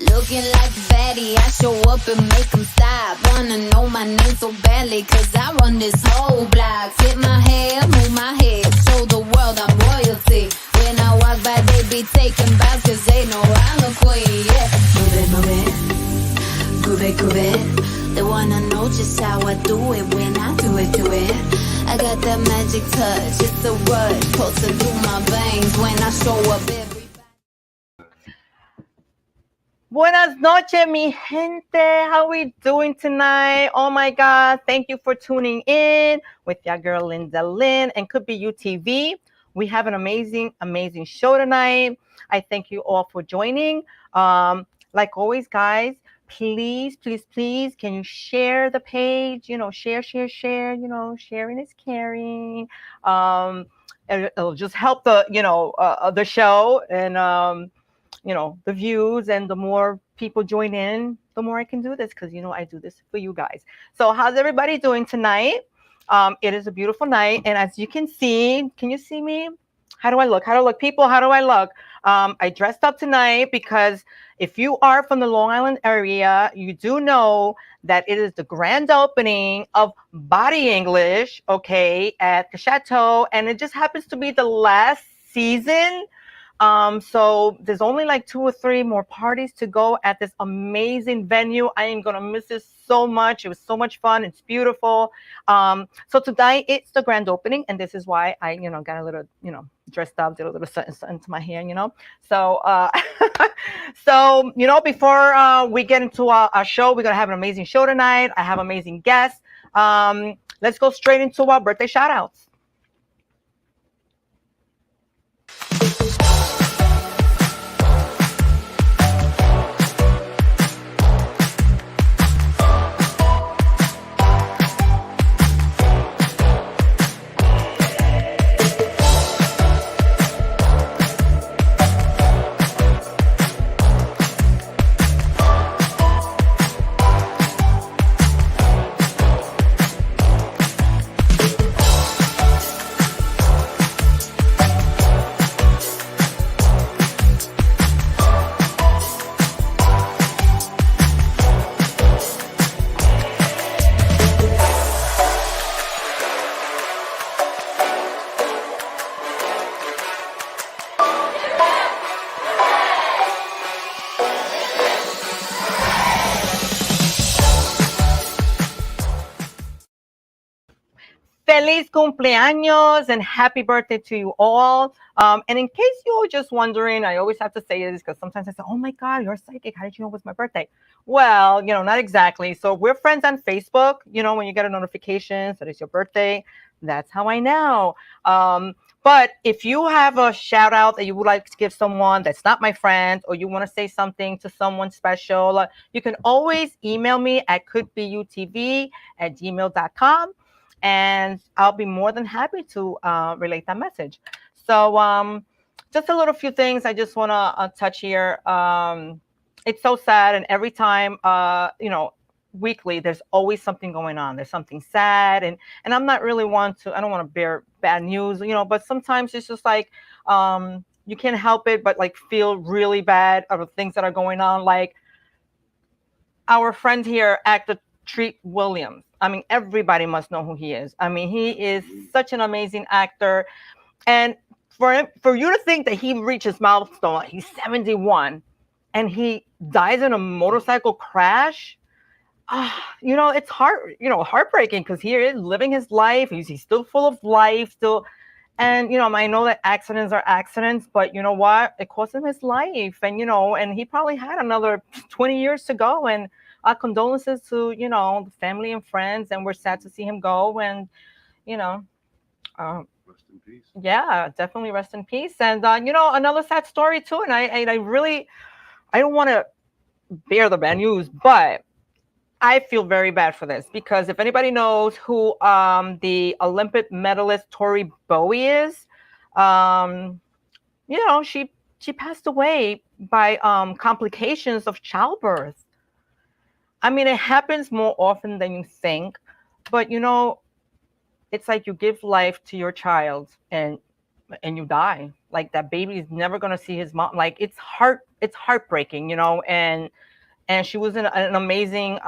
Looking like Betty, I show up and make them stop. Wanna know my name so badly, cause I run this whole block. Flip my hair, move my head, show the world I'm royalty. When I walk by, they be taking bows, cause they know I'm the queen, yeah. Move it, groove it, groove it. They wanna know just how I do it when I do it. I got that magic touch, it's a rush, pulsing through my veins when I show up every. Buenas noches, mi gente. How we doing tonight? Oh my God. Thank you for tuning in with your girl, Linda Lynn, and Could Be You TV. We have an amazing, amazing show tonight. I thank you all for joining. Like always, guys, please, can you share the page? Share. Sharing is caring. It'll just help the show and, the views, and the more people join in, the more I can do this, because I do this for you guys. So how's everybody doing tonight? It is a beautiful night, and as you can you see me? How do I look? People, how do I look? I dressed up tonight because if you are from the Long Island area, you do know that it is the grand opening of Body English, okay, at the Chateau, and it just happens to be the last season. So there's only like 2 or 3 more parties to go at this amazing venue. I am gonna miss this so much. It was so much fun. It's beautiful. So tonight it's the grand opening, and this is why I, got a little, dressed up, did a little something to my hair, So, so before we get into our show, we're gonna have an amazing show tonight. I have amazing guests. Let's go straight into our birthday shout outs. Feliz cumpleaños and happy birthday to you all. And in case you're just wondering, I always have to say this because sometimes I say, oh my God, you're psychic. How did you know it was my birthday? Well, not exactly. So we're friends on Facebook. When you get a notification that it's your birthday, that's how I know. But if you have a shout out that you would like to give someone that's not my friend, or you want to say something to someone special, you can always email me at couldbeyoutv@gmail.com. And I'll be more than happy to relate that message. So just a little few things I just want to touch here. It's so sad, and every time, weekly, there's always something going on. There's something sad, and I'm not really I don't want to bear bad news, but sometimes it's just like you can't help it but like feel really bad of things that are going on. Like our friend here, actor Treat Williams. I mean, everybody must know who he is. I mean, he is such an amazing actor. And for you to think that he reached his milestone, he's 71, and he dies in a motorcycle crash. It's heartbreaking, because he is living his life. He's still full of life, still. And, I know that accidents are accidents, but you know what? It cost him his life. And, and he probably had another 20 years to go. And our condolences to, the family and friends. And we're sad to see him go. And, rest in peace. Yeah, definitely rest in peace. And, another sad story too. And I don't want to bear the bad news, but I feel very bad for this, because if anybody knows who the Olympic medalist Tori Bowie is, she passed away by complications of childbirth. I mean, it happens more often than you think, but it's like you give life to your child, and and you die. Like that baby is never gonna see his mom. Like it's heartbreaking, and she was an amazing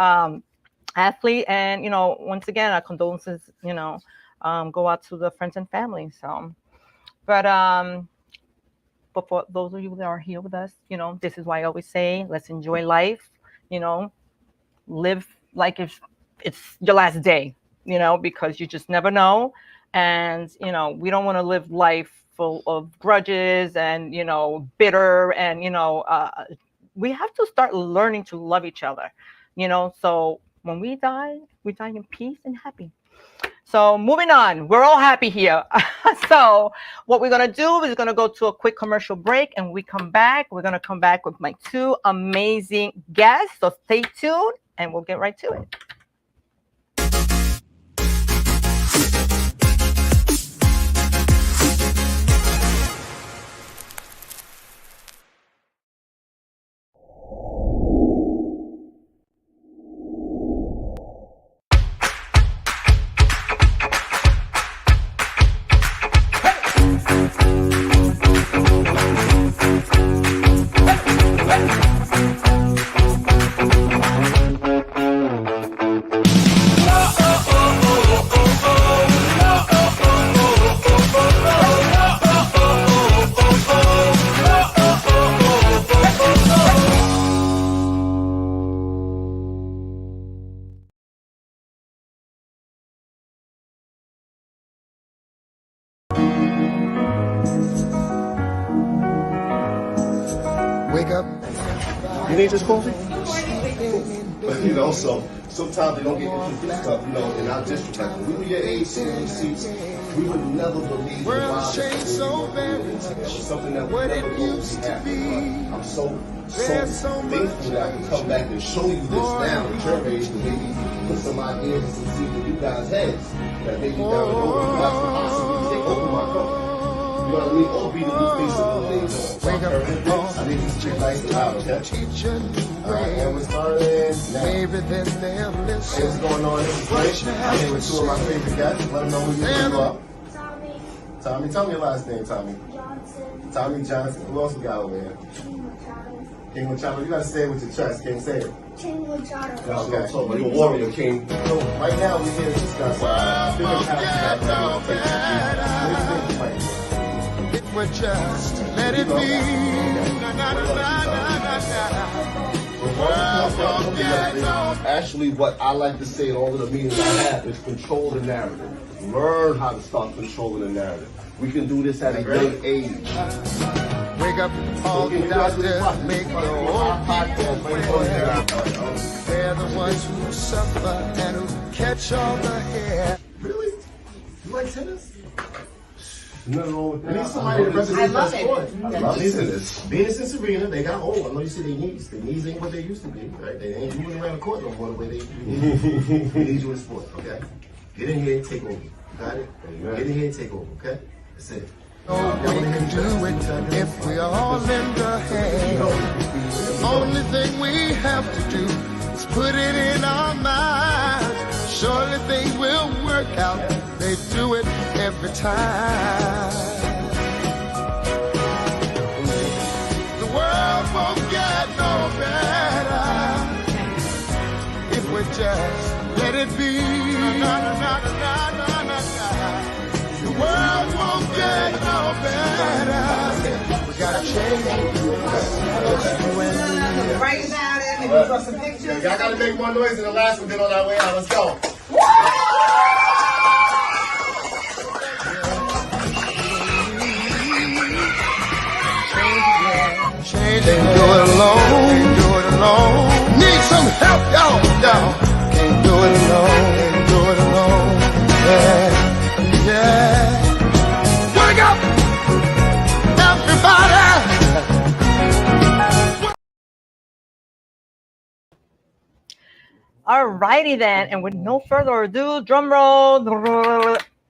athlete. And once again, our condolences, go out to the friends and family. So, but for those of you that are here with us, this is why I always say, let's enjoy life. Live like if it's your last day. Because you just never know. And we don't want to live life full of grudges and bitter, and we have to start learning to love each other. So when we die in peace and happy. So moving on, we're all happy here. So what we're gonna do is gonna go to a quick commercial break, and we're gonna come back with my two amazing guests. So stay tuned, and we'll get right to it. Wake up. You need this coffee? But so sometimes they don't get introduced up, in our district. Like when we were your age, sitting in seats, we would never believe the World changed so very much. Something that What it used to be. I'm so thankful that I can come back and show you this now at your age, to maybe put some ideas and some seeds in you guys' heads that maybe down the road you guys can possibly take over my company. You know what I mean? Or be the new face of the things. Wake up, I need you to check nice and loud, okay? teach a new And we're way. starting now. Maybe then they'll Hey, what's listen. going on? This is Blake. I'm here with two of my favorite guests. Let them know who you are. Tommy Tommy, tell me your last name, Tommy. Johnson, Tommy Johnson. Who else we got over here? King Machado, King Machado. You gotta say it with your chest. Can't say it. King Machado, Okay. So you're a warrior, King. So right now we're here to discuss different characters that we're gonna take to the It would just let it be. Na, na, na, na, na, na. Actually, what I like to say in all of the meetings I have is control the narrative. Learn how to start controlling the narrative. We can do this at a young age. Wake up, all the doctors make their own people well. They're the ones who suffer and who catch all the hair. Really? You like tennis? Nothing wrong with that. I need somebody to represent that sport. I love tennis. Venus and Serena, they got old. I know you see their knees. Their knees ain't what they used to be. Right? They ain't moving around the court no more the way they used to be. We need you in sport, okay? Get in here and take over. Got it? Get in here and take over, okay? That's it. Oh, we can do it if we all lend a hand. The only thing we have to do is put it in our minds. Surely things will work out. They do it every time. The world won't get no better if we just let it be. The world won't get no better. We gotta change it. Just you and me. Right now, then, maybe draw some pictures. Y'all gotta make more noise than the last one did on our way out. Let's go. Change it, do it alone. Can't do it alone. Need some help, y'all. Can't do it alone. Can't do it alone. Yeah, yeah. Wake up, everybody. All righty then, and with no further ado, drum roll.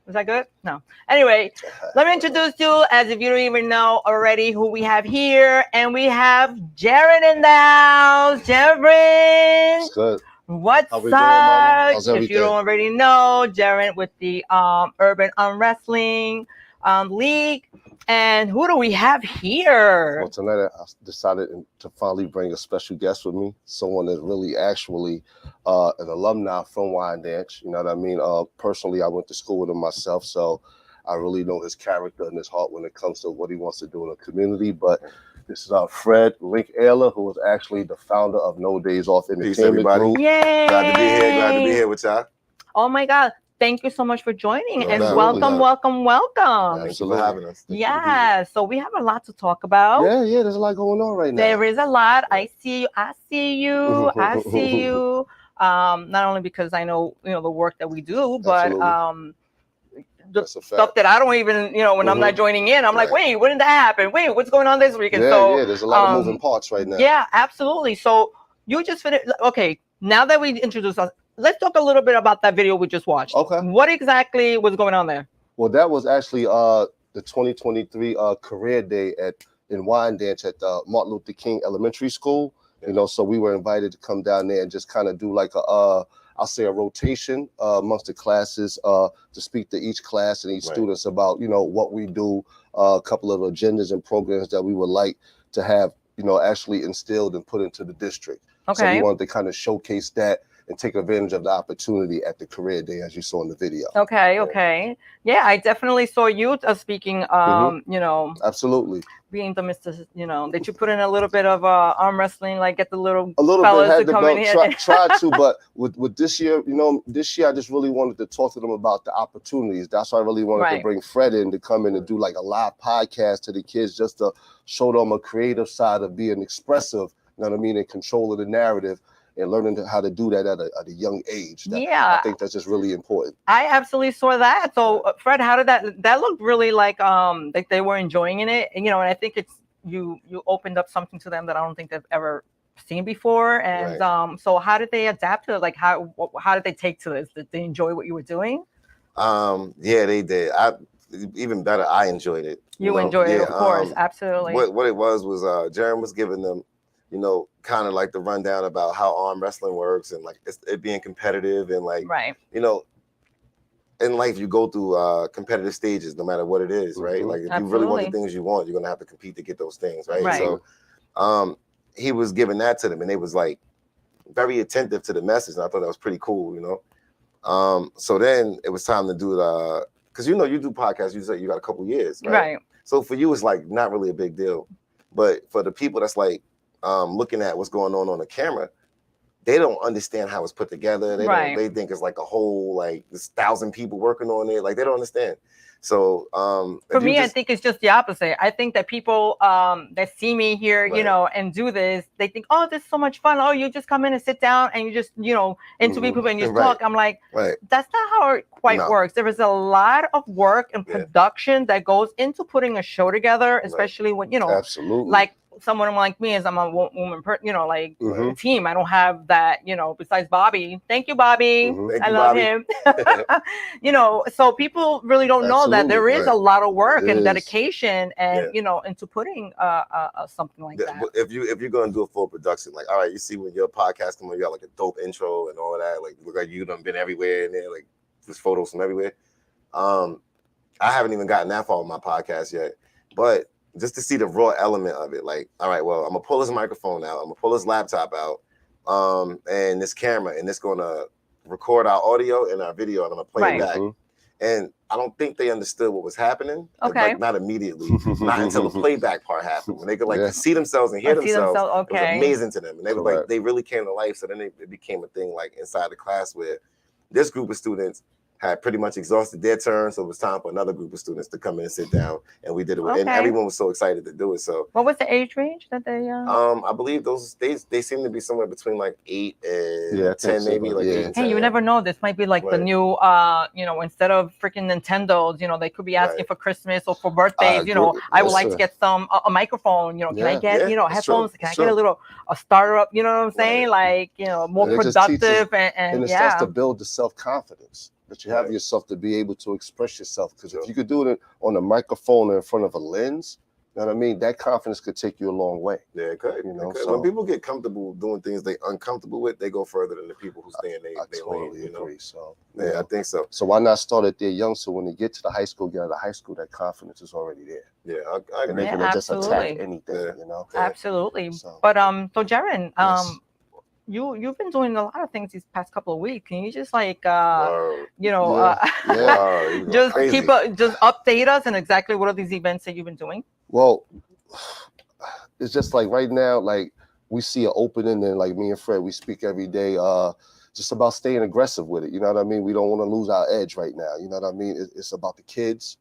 Was that good? No. Anyway, let me introduce you, as if you don't even know already, who we have here. And we have Jared in the house. Jared, It's good. what's How we up? doing, Mama? How's If you everything? don't already know, Jared with the Urban Arm Wrestling. League. And who do we have here? Well, tonight I decided to finally bring a special guest with me, someone that's really actually an alumni from Wyandanch. You know what I mean? Personally, I went to school with him myself, so I really know his character and his heart when it comes to what he wants to do in the community. But this is Fred Link Ayler, who is actually the founder of No Days Off Entertainment Group. Yay! Glad to be here. Glad to be here with y'all. Oh my God. Thank you so much for joining, and doubt. welcome. Thank you for Absolutely. having us. Thank you for being here. Yeah, so we have a lot to talk about. Yeah, there's a lot going on right now. There is a lot. I see you. I see you. I see you. Not only because I know the work that we do, but Absolutely. the That's a stuff fact. that I don't even when I'm not joining in, I'm like, wait, when did that happen? Wait, what's going on this week? And so There's a lot of moving parts right now. yeah, absolutely. So you just finished. Okay, now that we introduced us, let's talk a little bit about that video we just watched. Okay. What exactly was going on there? Well, that was actually the 2023 career day in Wyandanch at Martin Luther King Elementary School. So we were invited to come down there and just kind of do like I'll say a rotation amongst the classes to speak to each class and each students about what we do, a couple of agendas and programs that we would like to have actually instilled and put into the district. Okay. So we wanted to kind of showcase that and take advantage of the opportunity at the career day, as you saw in the video. Okay. Yeah, I definitely saw you speaking. Absolutely. Being the Mr. Did you put in a little bit of arm wrestling, like get the little A little fellas bit, had to the come in here? belt, tried to, but with this year, this year I just really wanted to talk to them about the opportunities. That's why I really wanted to bring Fred in to come in and do like a live podcast to the kids, just to show them a creative side of being expressive, and control of the narrative, and learning how to do that at a young age. I think that's just really important. I absolutely saw that. So Fred, how did that looked really like they were enjoying it, and I think it's you opened up something to them that I don't think they've ever seen before. And so how did they adapt to it? Like how did they take to this? Did they enjoy what you were doing? Yeah, they did. Even better, I enjoyed it. You enjoyed it, of course, absolutely. What it was Jerem was giving them kind of like the rundown about how arm wrestling works, and like it being competitive, and like in life you go through competitive stages no matter what it is, right? Like if you really want the things you want, you're gonna have to compete to get those things, right? So he was giving that to them, and they was like very attentive to the message, and I thought that was pretty cool, so then it was time to do the, because you do podcasts, you say you got a couple years, right? So for you it's like not really a big deal, but for the people that's like looking at what's going on the camera, they don't understand how it's put together. They think it's like a whole, like there's 1,000 people working on it. Like they don't understand. So for me, I think it's just the opposite. I think that people that see me here, and do this, they think, oh, this is so much fun. Oh, you just come in and sit down and you just, interview people and you just talk. I'm like, that's not how it quite works. There is a lot of work and production that goes into putting a show together, especially when, absolutely, like someone like me, as I'm a woman, like team. I don't have that, besides Bobby. Thank you, Bobby. Thank I you, love Bobby. him. So people really don't know that there is a lot of work and dedication, and into putting something like that. If you're gonna do a full production, like, all right, you see when your podcast come on, you got like a dope intro and all of that, like look like you done been everywhere in there, like there's photos from everywhere. I haven't even gotten that far with my podcast yet, but just to see the raw element of it, like, all right, well, I'm gonna pull this microphone out, I'm gonna pull this laptop out, and this camera, and it's gonna record our audio and our video, and I'm gonna play it back. And I don't think they understood what was happening. Like, not immediately, not until the playback part happened, when they could like see themselves and hear themselves. It was amazing to them, and they were like, they really came to life. So then it became a thing like inside the class where this group of students had pretty much exhausted their turn, so it was time for another group of students to come in and sit down, and we did it. And everyone was so excited to do it. So, what was the age range that they? I believe they seem to be somewhere between like 8 and 10, maybe like 8 and 10. Hey, you never know. This might be like the new, instead of freaking Nintendos, they could be asking for Christmas or for birthdays. I would like to get a microphone. Can I get headphones? Can I get a startup? You know what I'm saying? Like more productive and it starts to build the self-confidence that you have yourself to be able to express yourself. Because if you could do it on a microphone or in front of a lens, You know what I mean? That confidence could take you a long way. Yeah, it could. You know, It could. so When people get comfortable doing things they uncomfortable with, they go further than the people who stay in I they totally lane. You know? agree. So Yeah, I think so. So why not start it there young? So when they get to the high school, get out of high school, that confidence is already there. Yeah, I And agree. they Yeah, can just attack absolutely. anything, Yeah. you know? Absolutely. So- But so Jaren, Yes. you've been doing a lot of things these past couple of weeks. Can you just like Word. you know Yeah. You go just crazy. just update us on exactly what are these events that you've been doing? Well, it's just like right now, like we see an opening and like me and Fred, we speak every day, just about staying aggressive with it. You know what I mean? We don't want to lose our edge right now. You know what I mean? It's about the kids.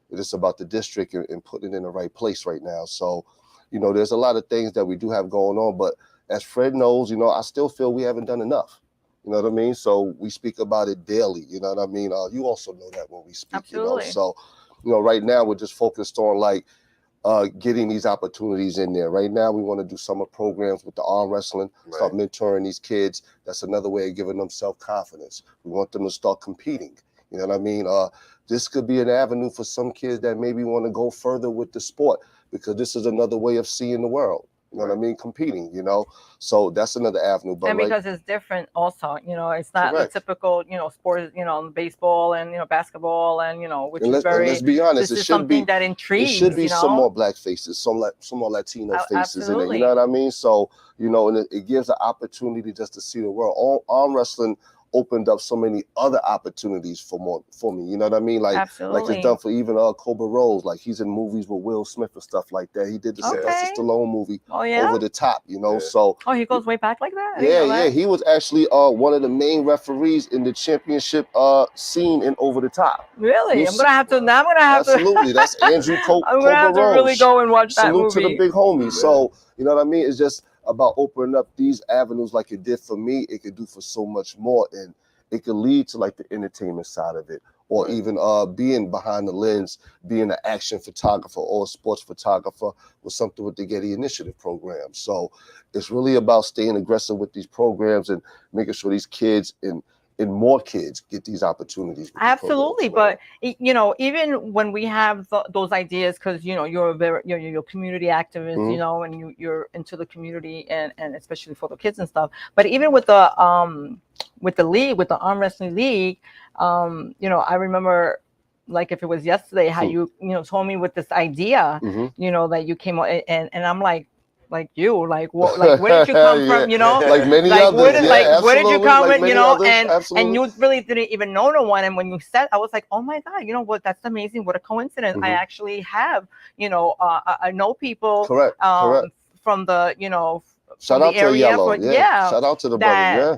It's about the district and putting it in the right place right now. So, you know, there's a lot of things that we do have going on, but as Fred knows, you know, I still feel we haven't done enough. You know what I mean? So we speak about it daily. You know what I mean? You also know that when we speak, Absolutely. you know. So, you know, right now we're just focused on like getting these opportunities in there. Right now we want to do summer programs with the arm wrestling, start mentoring these kids. That's another way of giving them self-confidence. We want them to start competing. You know what I mean? This could be an avenue for some kids that maybe want to go further with the sport because this is another way of seeing the world. You know what I mean? Competing, you know? So that's another avenue. But And because it's different also, you know, it's not Correct. the typical, you know, sport, you know, baseball and, you know, basketball and, you know, which and is very, let's be honest, this it is should something be that it intrigues, should be you know? some more black faces, some more Latino faces in it. Absolutely. You know what I mean? So, you know, and it gives an opportunity just to see the world. Arm wrestling opened up so many other opportunities for me. You know what I mean? Like Absolutely. it's done for even Cobra Rose. Like he's in movies with Will Smith and stuff like that. He did the Okay. Sylvester Stallone movie, Oh, yeah? Over the Top. You know, Yeah. so Oh, he goes way back like that? I didn't know yeah. that. He was actually one of the main referees in the championship scene in Over the Top. Really? Yes. I'm going to have to, now I'm going to have Absolutely, to. that's Andrew I'm going to have to Cobra really Rose. go and watch that Salute to movie. the big homie. So, you know what I mean? It's just about opening up these avenues like it did for me. It could do for so much more. And it could lead to like the entertainment side of it, or even being behind the lens, being an action photographer or a sports photographer with something with the Getty Initiative program. So it's really about staying aggressive with these programs and making sure these kids and more kids get these opportunities. with the Absolutely, programs. but you know, even when we have those ideas, because you know you're you're community activist, Mhm. you know, and you're into the community and especially for the kids and stuff. But even with the league, with the arm wrestling league, you know, I remember like if it was yesterday how you told me with this idea, Mhm. you know, that you came on and I'm like you, like what, like where did you come Yeah. from, you know? Like many Like others, where did, yeah, like where did you absolutely, come like in, you many know? others, And absolutely. you really didn't even know no one. And when you said, I was like, oh my God, you know what? That's amazing. What a coincidence. I Mhm. actually have, you know, I know people Correct. from the, you know, Shout from out the to area, Yellow. Yeah. Shout out to the brother. Yeah.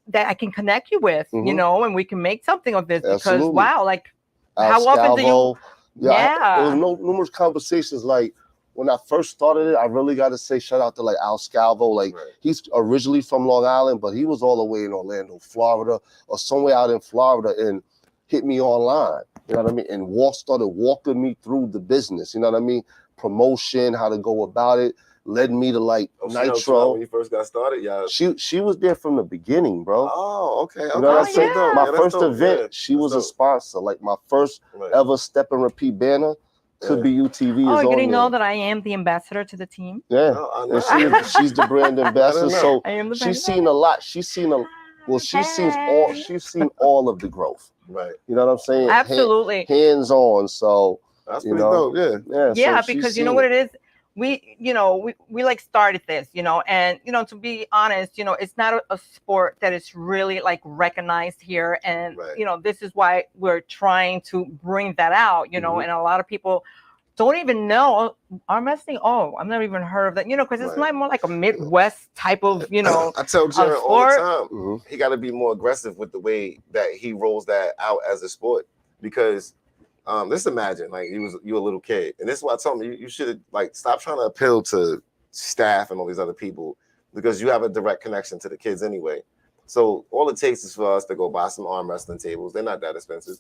that I can connect you with, you Mhm. know, and we can make something of this because Absolutely. wow, like Al how often do you? Scalvo. Yeah. There was numerous conversations. Like when I first started it, I really got to say shout out to like Al Scalvo. Like he's originally from Long Island, but he was all the way in Orlando, Florida, or somewhere out in Florida, and hit me online. You know what I mean? And started walking me through the business. You know what I mean? Promotion, how to go about it. Led me to like She helped you out Nitro. when you first got started, yeah. She was there from the beginning, bro. Oh, okay. You know what I'm saying? yeah. My Yeah, that's first dope. event, Yeah, she was that's a dope. sponsor. Like my first ever Step and Repeat banner, Could Be UTV Oh, is you on didn't know there. that I am the ambassador to the team? Yeah, Oh, I and know. she's the brand ambassador. So I am the she's brand seen a lot. She's seen seen all of the growth. Right. You know what I'm saying? Absolutely. Hands on. So That's you pretty know, dope. Yeah. Yeah, so she's because you know seen what it is, we like started this, you know, and you know, to be honest, you know, it's not a sport that is really like recognized here, and you know, this is why we're trying to bring that out, you know, and a lot of people don't even know arm wrestling. Oh, I've never even heard of that, you know, because it's like more like a Midwest type of, you know, I tell Jared all the sport. time, he got to be more aggressive with the way that he rolls that out as a sport, because let's imagine like you a little kid, and this is why I told him you should like stop trying to appeal to staff and all these other people, because you have a direct connection to the kids anyway. So all it takes is for us to go buy some arm wrestling tables. They're not that expensive,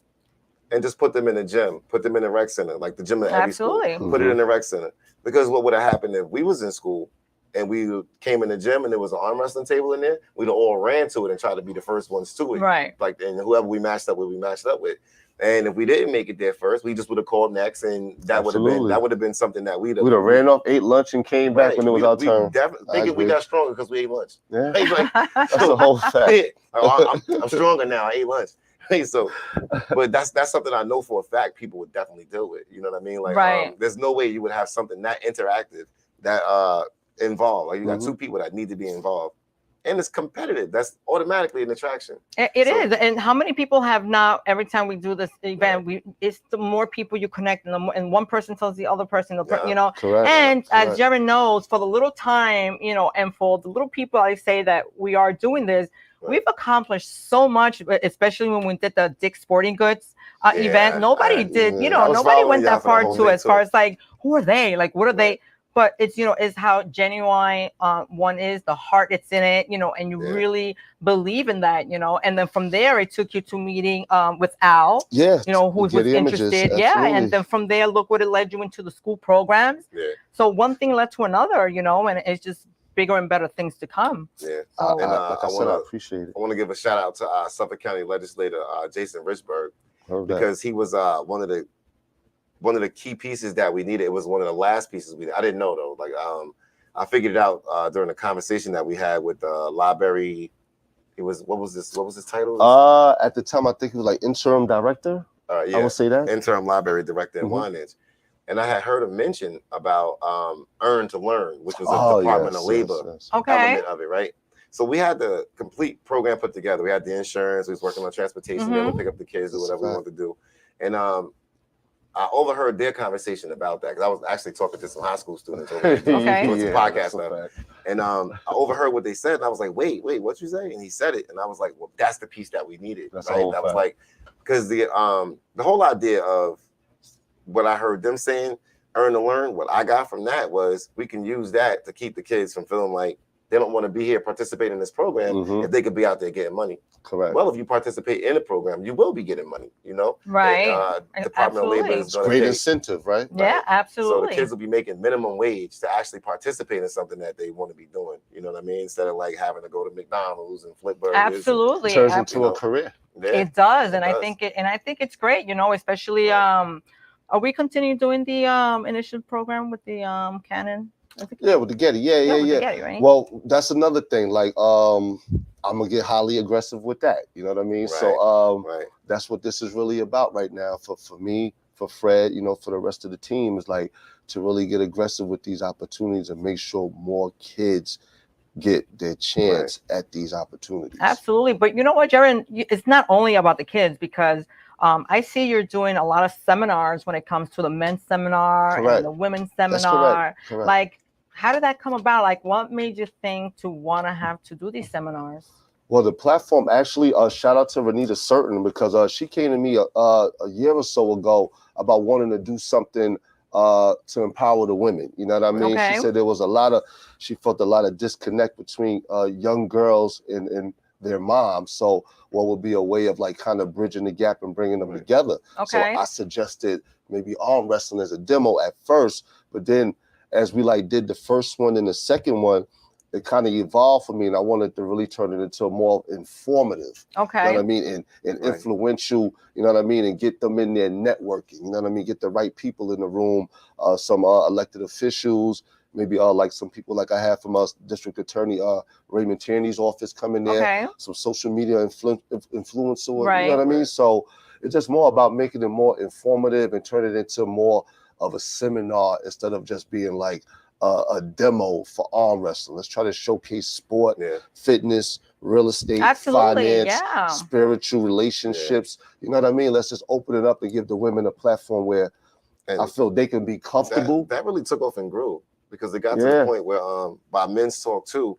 and just put them in the gym, put them in the rec center, like the gym at every school. Absolutely. Put it in the rec center, because what would have happened if we was in school and we came in the gym and there was an arm wrestling table in there, we'd all ran to it and tried to be the first ones to it. Right. Like, and whoever we matched up with, we matched up with. And if we didn't make it there first, we just would have called next, and that would have been something that we'd have ran off, ate lunch, and came back when it was our turn. Definitely we got stronger because we ate lunch. Yeah, Like, that's the whole fact. I'm stronger now. I ate lunch. So, but that's something I know for a fact people would definitely deal with. You know what I mean? Like, Right. There's no way you would have something that interactive that involved. Like, you got two people that need to be involved, and it's competitive. That's automatically an attraction. It is. And how many people have now? Every time we do this event, it's the more people you connect, and one person tells the other person, you know. Correct. And Correct. as Jared knows, for the little time, you know, and for the little people I say that we are doing this. We've accomplished so much, especially when we did the Dick's Sporting Goods event. Nobody did, you know, nobody went that far to as far as like, who are they? Like, what are they? But it's, you know, is how genuine one is, the heart that's in it, you know, and you really believe in that, you know. And then from there, it took you to meeting with Al, you know, who was interested. Yeah. And then from there, look what it led you into the school programs. Yeah. So one thing led to another, you know, and it's just bigger and better things to come. Yeah. So, And I appreciate it. I want to give a shout out to Suffolk County legislator Jason Richburg, because he was one of the key pieces that we needed. It was one of the last pieces I didn't know though. Like I figured it out during the conversation that we had with Library. It was what was his title? At the time, I think he was like interim director. Yeah, I would say that interim library director in Winans. And I had heard him mention about Earn to Learn, which was a Department of Labor element of it, right? So we had the complete program put together. We had the insurance. We was working on transportation. They would pick up the kids, do whatever we wanted to do. And I overheard their conversation about that because I was actually talking to some high school students over doing some podcast stuff. And I overheard what they said, and I was like, wait, what you say? And he said it, and I was like, well, that's the piece that we needed. That's right? That was like, because the whole idea of what I heard them saying, Earn to Learn, what I got from that was we can use that to keep the kids from feeling like they don't want to be here participating in this program if they could be out there getting money. Correct. Well, if you participate in the program, you will be getting money, you know? Right. Department of Labor is going to great incentive, right? Yeah, absolutely. So the kids will be making minimum wage to actually participate in something that they want to be doing. You know what I mean? Instead of like having to go to McDonald's and flip burgers. Absolutely. It turns into a career. Yeah, it does. And I think it's great, you know, especially are we continuing doing the initial program with the Canon? Yeah, with the Getty. Yeah. With the Getty, right? Well, that's another thing. Like, I'm gonna get highly aggressive with that. You know what I mean? Right. So, that's what this is really about right now. For me, for Fred, you know, for the rest of the team, is like to really get aggressive with these opportunities and make sure more kids get their chance at these opportunities. Absolutely. But you know what, Jared? It's not only about the kids because I see you're doing a lot of seminars when it comes to the men's seminar and the women's seminar. Correct. Like, how did that come about? Like, what made you think to want to have to do these seminars? Well, the platform actually, shout out to Renita Certain, because she came to me a year or so ago about wanting to do something to empower the women. You know what I mean? She said there was she felt a lot of disconnect between young girls and their moms. So what would be a way of like kind of bridging the gap and bringing them together? So I suggested maybe arm wrestling as a demo at first, but then as we like did the first one and the second one, it kind of evolved for me, and I wanted to really turn it into a more informative, you know what I mean, and influential, you know what I mean, and get them in there networking, you know what I mean, get the right people in the room, some elected officials, maybe like some people like I have from us, District Attorney Raymond Tierney's office coming there, some social media influencer, you know what I mean? So it's just more about making it more informative and turn it into more of a seminar instead of just being like a demo for arm wrestling. Let's try to showcase sport, fitness, real estate, finance, spiritual relationships. You know what I mean? Let's just open it up and give the women a platform where I feel they can be comfortable. That really took off and grew because it got to the point where by Men's Talk 2,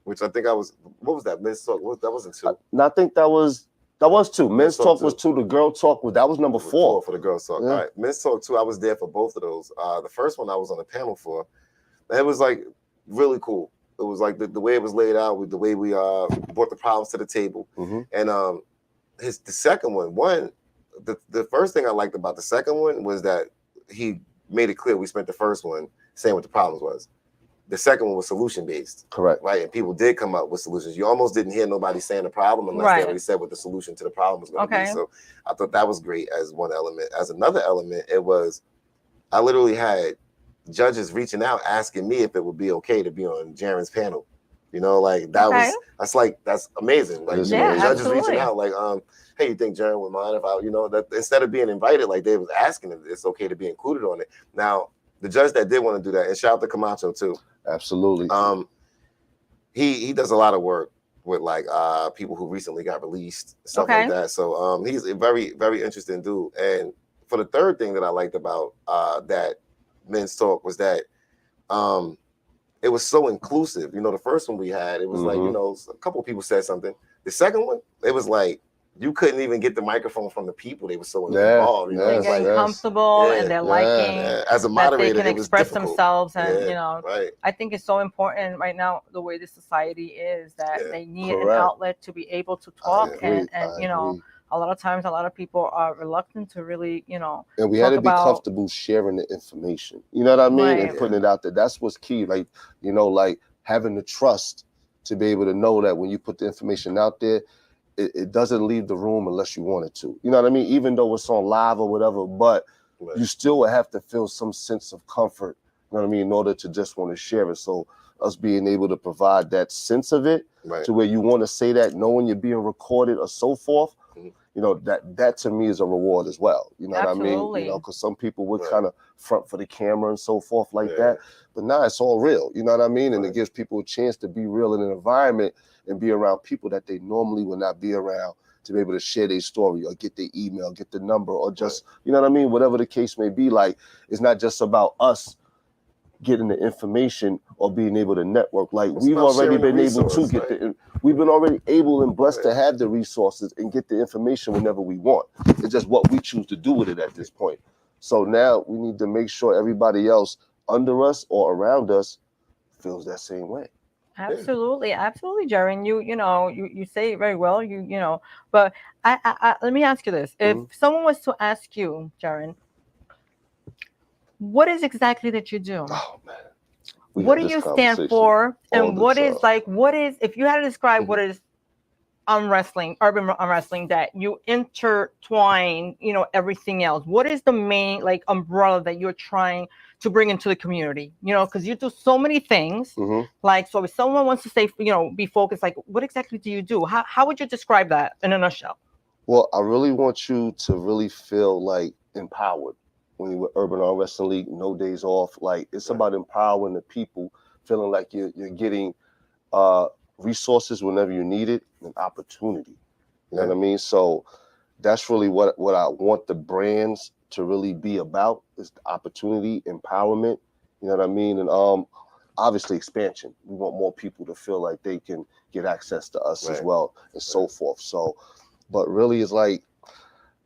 which I think what was that? Men's Talk, that wasn't 2. I think that was 2. Men's Talk was 2. The Girl Talk that was number 4. For the Girls Talk. All right. Men's Talk 2, I was there for both of those. The first one I was on the panel for. It was like really cool. It was like the way it was laid out, with the way we brought the problems to the table. And the second one, the first thing I liked about the second one was that he made it clear we spent the first one saying what the problems was. the second one was solution based, Correct. right? And people did come up with solutions. You almost didn't hear nobody saying the problem unless Right. they already said what the solution to the problem was going to Okay. be. So I thought that was great as one element. As another element, it was I literally had judges reaching out asking me if it would be okay to be on Jaren's panel. You know, like that Okay. that's amazing. Like, It is you know, amazing. judges absolutely. reaching out, like, hey, you think Jaren would mind if I, you know, that instead of being invited, like they was asking if it's okay to be included on it. Now, the judge that did want to do that, and shout out to Camacho too. Absolutely. He does a lot of work with like people who recently got released, stuff Okay. like that. So he's a very, very interesting dude. And for the third thing that I liked about that men's talk was that it was so inclusive. You know, the first one we had, it was like, you know, a couple of people said something. The second one, it was like you couldn't even get the microphone from the people. They were so Yeah, involved. You know, They're yes, it's like, getting comfortable Yeah, and they're yeah, liking as a that moderator, they can it was express difficult. themselves, and Yeah, you know, right. I think it's so important right now the way the society is that Yeah, they need an correct. outlet to be able to talk, and I you know, agree. a lot of times a lot of people are reluctant to really, you know, And we had talk to be about- comfortable sharing the information. You know what I mean? Right. And putting it out there. That's what's key. Like, you know, like having the trust to be able to know that when you put the information out there, it doesn't leave the room unless you want it to. You know what I mean? Even though it's on live or whatever, but Right. you still would have to feel some sense of comfort, you know what I mean, in order to just want to share it. So us being able to provide that sense of it Right. to where you want to say that knowing you're being recorded or so forth, Mhm. you know, that to me is a reward as well. You know what I mean? Absolutely. You know, because some people would Right. kind of front for the camera and so forth like Yeah. that. But now it's all real. You know what I mean? And Right. it gives people a chance to be real in an environment and be around people that they normally would not be around, to be able to share their story or get their email, get the number, or just, you know what I mean? Whatever the case may be, like, it's not just about us getting the information or being able to network. Like, It's we've about already sharing the been able to resource, get right? we've been already able and blessed to Right. have the resources and get the information whenever we want. It's just what we choose to do with it at this point. So now we need to make sure everybody else under us or around us feels that same way. absolutely, Jaren. You know, you say it very well. You know, but I let me ask you this: if someone was to ask you, Jaren, what is exactly that you do? Oh man. We What have do this you stand conversation for, all and the what is time. like? What is, if you had to describe what is arm wrestling, urban arm wrestling, that you intertwine, you know, everything else? What is the main like umbrella that you're trying to bring into the community? You know, because you do so many things. Like, so if someone wants to say, you know, be focused, like, what exactly do you do? How would you describe that in a nutshell? Well, I really want you to really feel like empowered when you're with Urban Arm Wrestling League, no days off. Like, it's about empowering the people, feeling like you're getting resources whenever you need it, and opportunity. You know what I mean? So that's really what I want the brands to really be about, is the opportunity, empowerment. You know what I mean? And obviously expansion. We want more people to feel like they can get access to us as well, and so forth. So, but really it's like,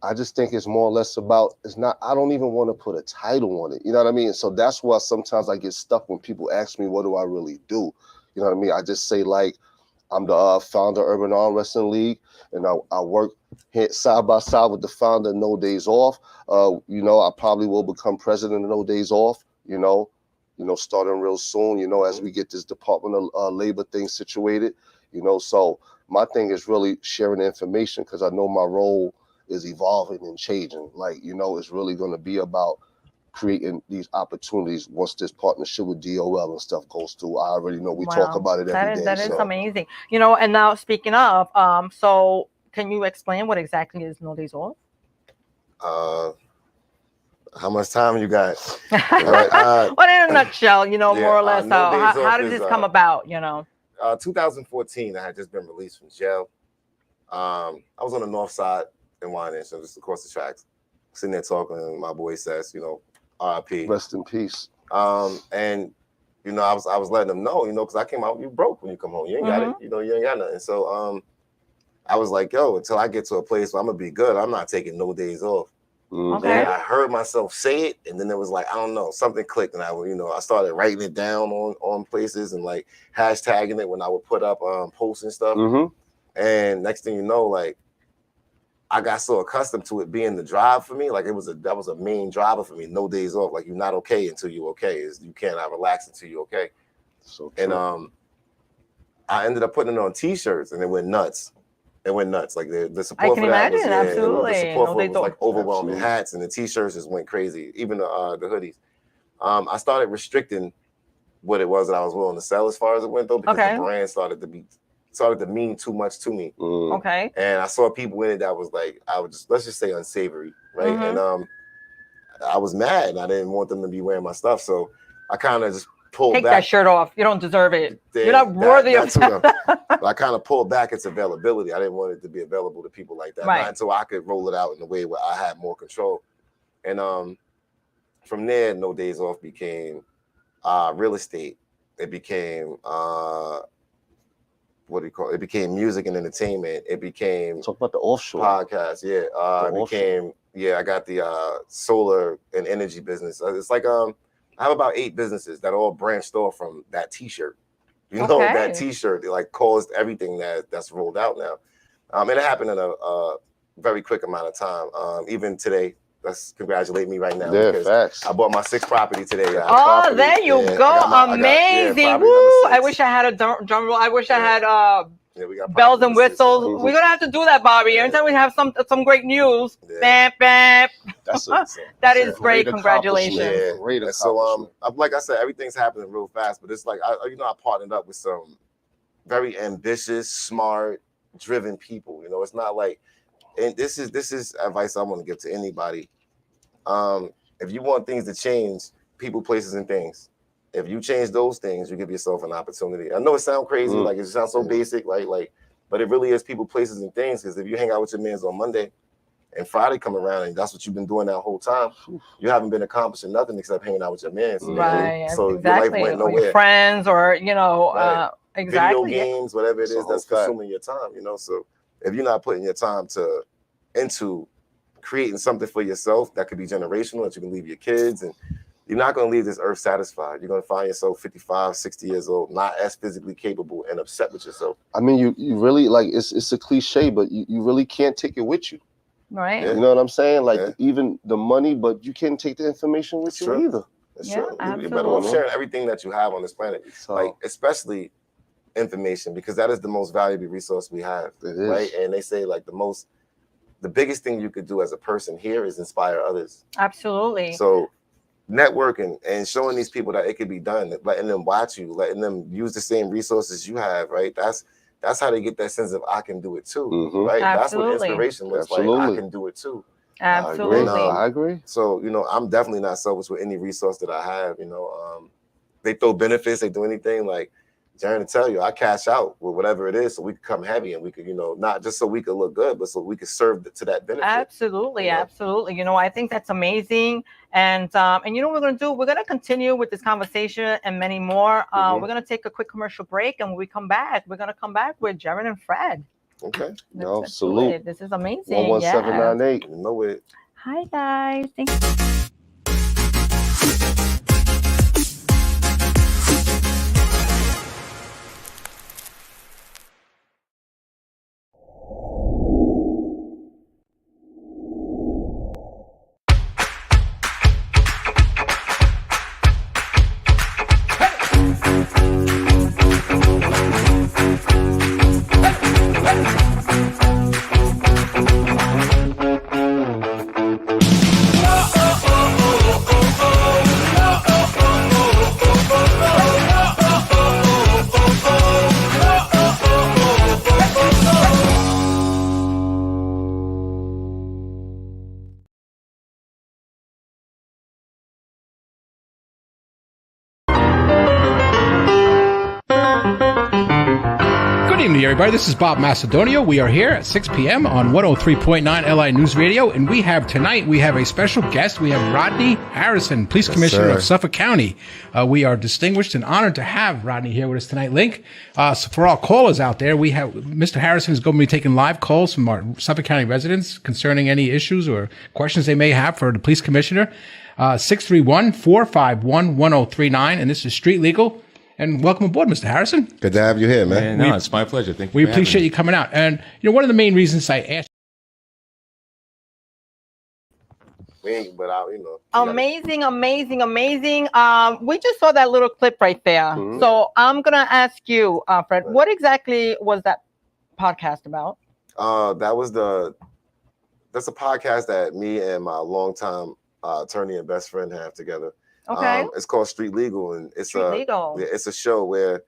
I just think it's more or less about, it's not, I don't even want to put a title on it. You know what I mean? So that's why sometimes I get stuck when people ask me, what do I really do? You know what I mean? I just say, like, I'm the founder of Urban Arm Wrestling League, and I work side by side with the founder of No Days Off. You know, I probably will become president of No Days Off, you know, starting real soon, you know, as we get this Department of Labor thing situated, you know. So my thing is really sharing the information, because I know my role is evolving and changing. Like, you know, it's really going to be about creating these opportunities once this partnership with DOL and stuff goes through. I already know we talk about it every day. That is amazing. You know, and now speaking of, so can you explain what exactly is No Days Off? How much time you got? Well, in a nutshell, you know, more or less, No Days how Off did is, this come about, you know? 2014, I had just been released from jail. I was on the north side in Wyandanch, so just across the tracks, sitting there talking to my boy Sess, you know, RIP. Rest in peace. And you know, I was letting them know, you know, because I came out, you broke when you come home. You ain't got it, you know, you ain't got nothing. So I was like, yo, until I get to a place where I'm gonna be good, I'm not taking no days off. Okay. And I heard myself say it, and then it was like, I don't know, something clicked, and I started writing it down on places and like hashtagging it when I would put up posts and stuff. And next thing you know, like, I got so accustomed to it being the drive for me, like that was a main driver for me. No days off. Like, you're not okay until you're okay. You cannot relax until you're okay. So And true. I ended up putting it on T-shirts, and it went nuts. It went nuts. Like the I support can for that was, imagine, yeah, absolutely. the support No, for they it was like don't. overwhelming. Absolutely. Hats and the T-shirts just went crazy. Even the hoodies. I started restricting what it was that I was willing to sell as far as it went, though, because Okay. the brand started to mean too much to me. Okay. And I saw people in it that was like, let's just say unsavory, right? Mhm. And I was mad, and I didn't want them to be wearing my stuff, so I kind of just pulled Take back. that shirt off. You don't deserve it. Then You're not worthy of that. I kind of pulled back its availability. I didn't want it to be available to people like that, Right. not until I could roll it out in a way where I had more control. And from there, No Days Off became real estate. It became what do you call it? It became music and entertainment. It became Talk about the offshore. podcast. Yeah, it became I got the solar and energy business. It's like I have about 8 businesses that all branched off from that T-shirt. You know, Okay. that T-shirt like caused everything that's rolled out now. And it happened in a very quick amount of time. Even today, let's congratulate me right now Yeah, because facts. I bought my 6th property today. Oh, there you Yeah, go. I got Amazing. property Woo. number 6. I wish I had a drum roll. I wish I had Yeah, we got bells property and number 6. whistles. Mhm. We're gonna have to do that, Bobby. Every time we have some great news, Yeah. bam, bam. That's a That that's is a great. accomplishment. Congratulations. Yeah. Great And so accomplishment. like I said, everything's happening real fast, but it's like I partnered up with some very ambitious, smart, driven people. You know, it's not like, and this is advice I want to give to anybody. If you want things to change, people, places, and things. If you change those things, you give yourself an opportunity. I know it sounds crazy, like it sounds so basic, like, but it really is people, places, and things. Because if you hang out with your mans on Monday, and Friday come around, and that's what you've been doing that whole time, you haven't been accomplishing nothing except hanging out with your mans. Right. So Exactly. your life went Or your nowhere. friends, or Right. exactly. Video games, whatever it It's a is whole that's fact. consuming your time. You know, so if you're not putting your time into creating something for yourself that could be generational, that you can leave your kids, and you're not going to leave this earth satisfied. You're going to find yourself 55, 60 years old, not as physically capable and upset with yourself. I mean, you really like it's a cliche, but you really can't take it with you. Right. Yeah. You know what I'm saying? Like Yeah. even the money, but you can't take the information with That's you true. either. That's Yeah, true. You're better off absolutely. sharing everything that you have on this planet, So like especially information, because that is the most valuable resource we have. it is. Right. And they say like the biggest thing you could do as a person here is inspire others. Absolutely. So networking and showing these people that it could be done, letting them watch you, letting them use the same resources you have, right? That's how they get that sense of I can do it too, Mhm. right? That's what Absolutely. inspiration looks like. Absolutely. I can do it too. Absolutely. I agree. So, you know, I'm definitely not selfish with any resource that I have, you know. They throw benefits, they do anything, like Jaren to tell you, I cash out with whatever it is so we could come heavy and we could, you know, not just so we could look good, but so we could serve to that benefit. Absolutely, You know? absolutely. You know, I think that's amazing. And you know what we're gonna do? We're gonna continue with this conversation and many more. Mhm. We're gonna take a quick commercial break, and when we come back, we're gonna come back with Jaren and Fred. Okay. Yo, Let's do salute. it. This is amazing. 11798. You know it. Hi guys. Thank you. Good evening, everybody. This is Bob Macedonio. We are here at 6 p.m. on 103.9 LI News Radio, and we have a special guest. We have Rodney Harrison, Police Commissioner sir. of Suffolk County. We are distinguished and honored to have Rodney here with us tonight. Link, so for all callers out there, we have Mr. Harrison is going to be taking live calls from our Suffolk County residents concerning any issues or questions they may have for the Police Commissioner. 631-451-1039, and this is Street Legal. And welcome aboard, Mr. Harrison. Good to have you here, man. No, it's my pleasure. Thank you. We for having appreciate me. you coming out. And, you know, one of the main reasons I asked We ain't, but I, you know. Amazing. We just saw that little clip right there. Mhm. So I'm gonna ask you, Fred, what exactly was that podcast about? That's a podcast that me and my longtime attorney and best friend have together. Okay. It's called Street Legal, and it's Legal. it's a show where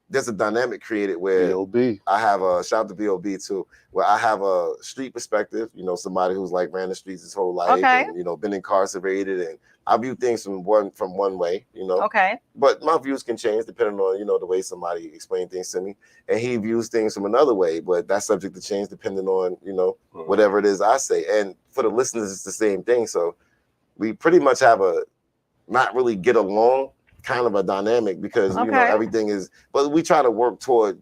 there's a dynamic created where B.O.B. I have a shout out to B.O.B. too, where I have a street perspective, you know, somebody who's like ran the streets his whole life Okay. and, you know, been incarcerated, and I view things from one way, you know. Okay. But my views can change depending on, you know, the way somebody explains things to me. And he views things from another way, but that's subject to change depending on, you know, whatever it is I say. And for the listeners, it's the same thing. So we pretty much have a not really get along kind of a dynamic because, you know, everything is, but we try to work toward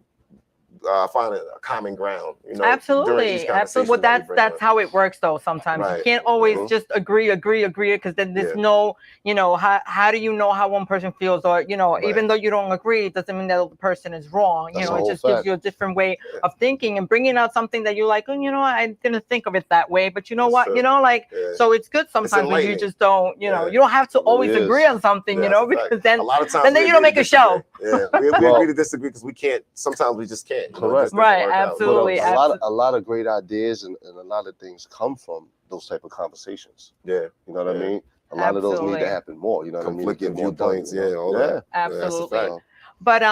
finding a common ground, you know. Absolutely. Well, that's how it works though. Sometimes you Right. can't always just agree, because then there's no, you know, how do you know how one person feels, or, you know, even though you don't agree, it doesn't mean that the person is wrong. That's you know, a it whole just gives fact. you a different way of thinking and bringing out something that you're like, oh, you know, I didn't think of it that way, but you know what, you know, like, so it's good sometimes when you just don't, you know, you don't have to always agree on something, you know, because then a lot of times and then you don't make a show. Yeah, we agree to disagree because we can't. Sometimes we just can't. You know, it just Correct. doesn't Right, work out. absolutely. But a lot of great ideas and a lot of things come from those type of conversations. Yeah, you know what I mean. A lot of those need Absolutely. to happen more. You know what I mean. Conflicting Get more done, viewpoints, you know? yeah, all that. Absolutely. But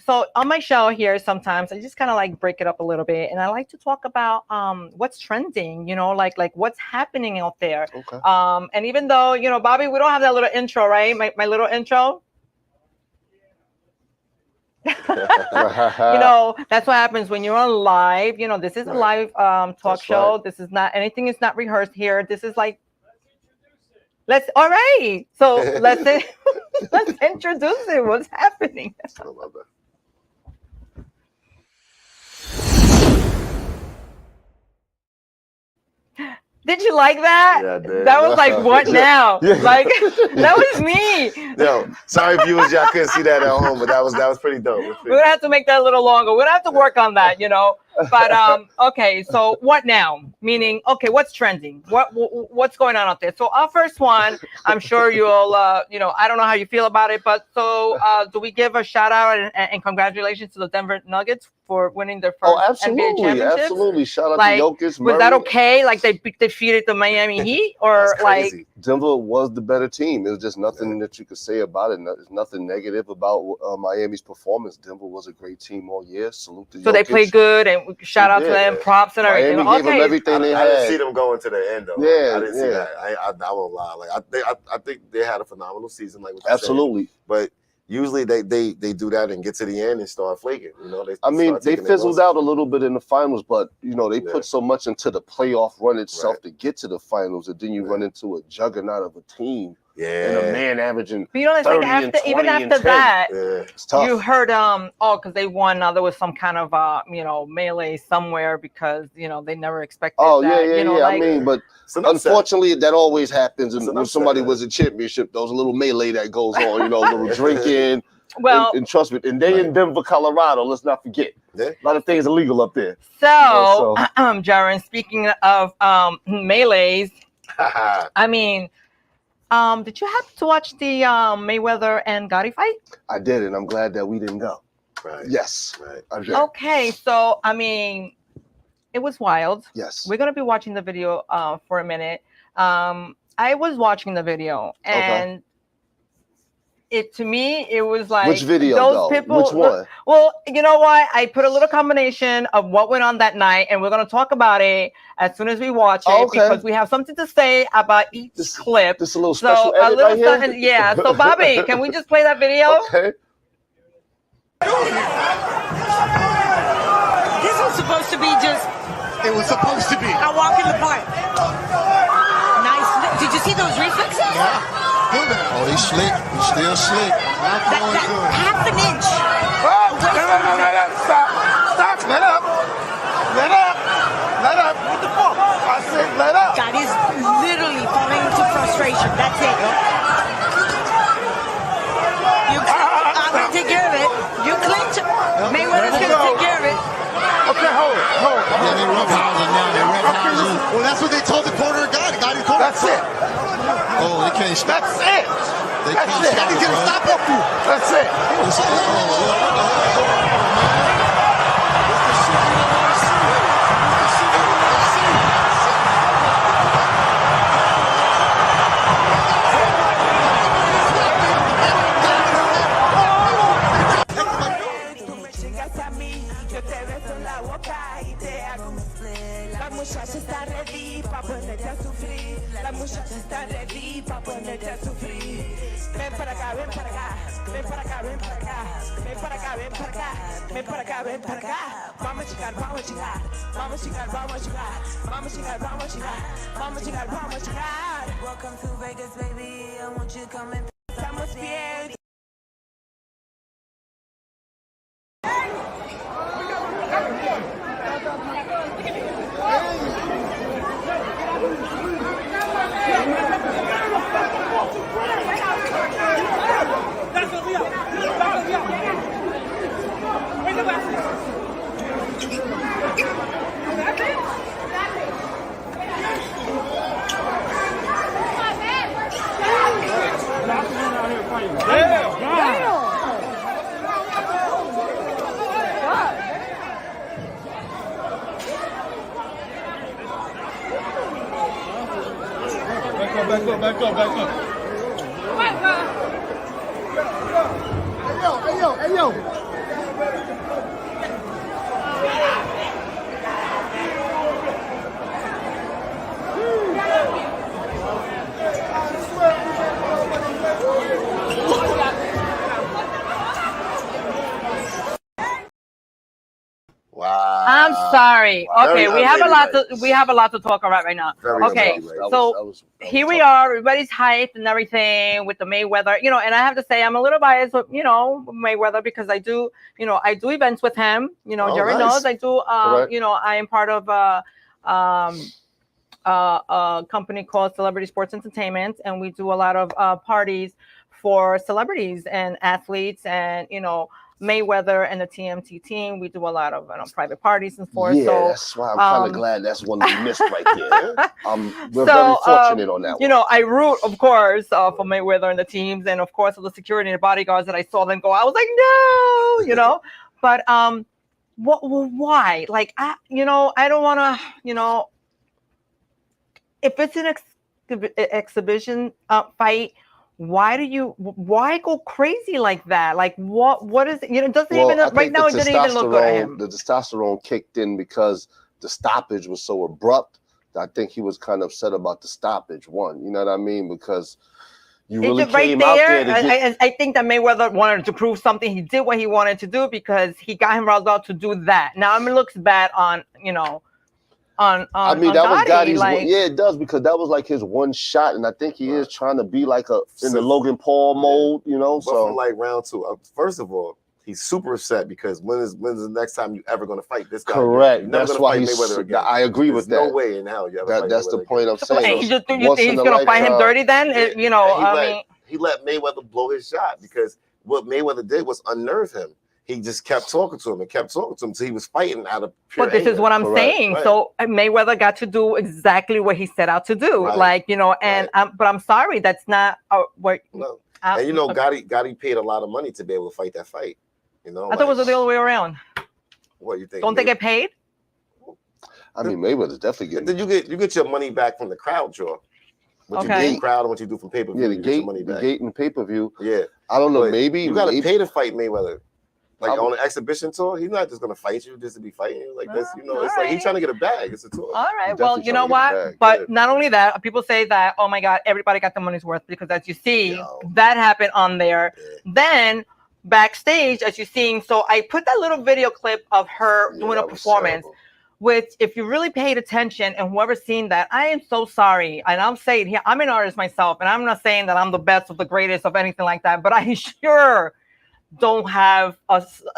so on my show here, sometimes I just kind of like break it up a little bit, and I like to talk about what's trending, you know, like what's happening out there. Okay. And even though, you know, Bobby, we don't have that little intro, right? My little intro. You know, that's what happens when you're on live. You know, this is a live talk show. right. This is not anything is not rehearsed here. This is like all right. So let's introduce it. What's happening? I love that. Did you like that? Yeah, I did. That was like, what now? Yeah. Like, that was me. Yo, sorry viewers, y'all couldn't see that at home, but that was pretty dope. It was pretty We're gonna have to make that a little longer. We're gonna have to work on that, you know. But okay, so what now? Meaning, okay, what's trending? What's going on out there? So our first one, I'm sure you'll, you know, I don't know how you feel about it, but so do we give a shout out and congratulations to the Denver Nuggets for winning their first NBA championship? Absolutely. Shout out Like, to Jokic. was that Murray. okay? Like they defeated the Miami Heat, or That's like? crazy. Denver was the better team. It was just nothing that you could say about it. There's nothing negative about Miami's performance. Denver was a great team all year. Salute to So they Jokic. played good, and shout out to them, props and everything. Miami gave them Okay, everything they I didn't had. see them going to the end though. Yeah, I didn't see yeah. that. I won't lie. Like I think they had a phenomenal season. Like what you're saying. Absolutely. But usually they do that and get to the end and start flaking. You know, I mean, start they taking their fizzled losses. out a little bit in the finals, but you know, they Yeah. put so much into the playoff run itself Right. to get to the finals, and then you run into a juggernaut of a team and a Yeah, man averaging but you know, it's like 30 and after, even 20 and after 10. that, yeah. It's tough. you heard because they won. There was some kind of you know, melee somewhere because you know they never expected. Oh that, yeah. You know, I like, mean, but It's an upset. unfortunately, that always happens. It's And an when upset, somebody yeah. wins a championship, there's a little melee that goes on. You know, a little drinking. well, and trust me, and they in Denver, Colorado. Let's not forget. Yeah. A lot of things illegal up there. so, so- Jaron, speaking of melees, I mean, did you happen to watch the Mayweather and Gotti fight? I did, and I'm glad that we didn't go. Right. Yes. Right. I did. Okay, so I mean, it was wild. Yes. We're gonna be watching the video for a minute. I was watching the video, and to me, it was like Which video, those though? people. Which one? Well, you know what? I put a little combination of what went on that night, and we're gonna talk about it as soon as we watch it Okay. because we have something to say about each clip. This a little So special a edit little right here? something, yeah. So Bobby, can we just play that video? Okay. This was supposed to be just It was supposed to be. a walk in the park. Nice. Did you see those reflexes? Oh, he's slick. He's still slick. That half an inch. Stop. Let up. Let up. Let up. What the fuck? I said let up. God is literally falling into frustration. That's it. I'm going to take care of it. You clinch. Mayweather's going to take care of it. Okay, hold it. Yeah, they roughhousing now. They roughhousing. Well, that's what they told the corner guy. The guy in the corner. That's it. They can't stop. That's it. They That's can't it. stop He it, can bro. stop off you. That's it. Tú me chingas a mí, yo te beso en la boca y te hago un split. La muchacha está ready pa' ponerte a sufrir. La muchacha está ready pa' ponerte a sufrir. Ven para acá, ven para acá. Ven para acá, ven para acá. Ven para acá, ven para acá. Ven para acá, ven para acá. Vamos a chingar, vamos a chingar. Vamos a chingar, vamos a chingar. Vamos a chingar, vamos a chingar. Vamos a chingar, vamos a chingar. Welcome to Vegas, baby. I want you to come and estamos bien. Back up. Hey, yo. Wow. I'm sorry. Okay, Very we have a lot unladylike. to talk about right now. Very Okay, unladylike. so here we are. Everybody's hyped and everything with the Mayweather, and I have to say I'm a little biased with Mayweather because I do events with him. Oh, Jared nice. knows I do. Correct. I am part of a company called Celebrity Sports Entertainment, and we do a lot of parties for celebrities and athletes, and Mayweather and the TMT team. We do a lot of private parties and forth. Yeah, So that's why I'm kind of glad that's one we missed right there. We're So, very fortunate on that one. I root, of course, for Mayweather and the teams, and of course, the security and the bodyguards that I saw them go. I was like, no, But why? Like, I don't want to, if it's an exhibition fight. Why go crazy like that? Like what is it? It doesn't even I right think now it didn't even look good at him. The testosterone kicked in because the stoppage was so abrupt. I think he was kind of upset about the stoppage. One, you know what I mean? Because you really came out there to get... I think that Mayweather wanted to prove something. He did what he wanted to do because he got him roused out to do that. Now it looks bad on on that was Gotti, Gotti's yeah, it does, because that was like his one shot, and I think he is trying to be like in the Logan Paul mode, But so from like round two, first of all, he's super upset because when's the next time you ever gonna fight this guy? correct. You're never That's gonna why fight he's. Mayweather again. I agree with There's that. No way in hell you ever fight That's the Mayweather point again. I'm saying. Hey, you think Once he's in a gonna fight him lifetime. dirty then? He let Mayweather blow his shot because what Mayweather did was unnerve him. He just kept talking to him so he was fighting out of pure But this anger. is what I'm Correct. saying. Right. So Mayweather got to do exactly what he set out to do. Right. Like, and but I'm sorry, that's not what. No. And Gotti paid a lot of money to be able to fight that fight. I thought it was the other way around. What you think? Don't they get paid? I mean, Mayweather's definitely getting. Then you get your money back from the crowd draw. What you Okay. do in crowd and what you do from pay-per-view, Yeah, the you get your gate, money the back. gate and pay-per-view. Yeah. I don't know. But Maybe you gotta maybe- pay to fight Mayweather. Like I would- on an exhibition tour, he's not just gonna fight you just to be fighting you. Like this, it's like alright. he's trying to get a bag. It's a tour. All right. He Well, definitely you know trying to get what? the bag. But Yeah. not only that, people say that, oh my God, everybody got the money's worth because as you see, Yo. that happened on there. Yeah. Then backstage, as you're seeing, so I put that little video clip of her Yeah, doing a that was performance. terrible. Which, if you really paid attention and whoever's seen that, I am so sorry. And I'm saying here, I'm an artist myself, and I'm not saying that I'm the best of the greatest of anything like that, but I sure don't have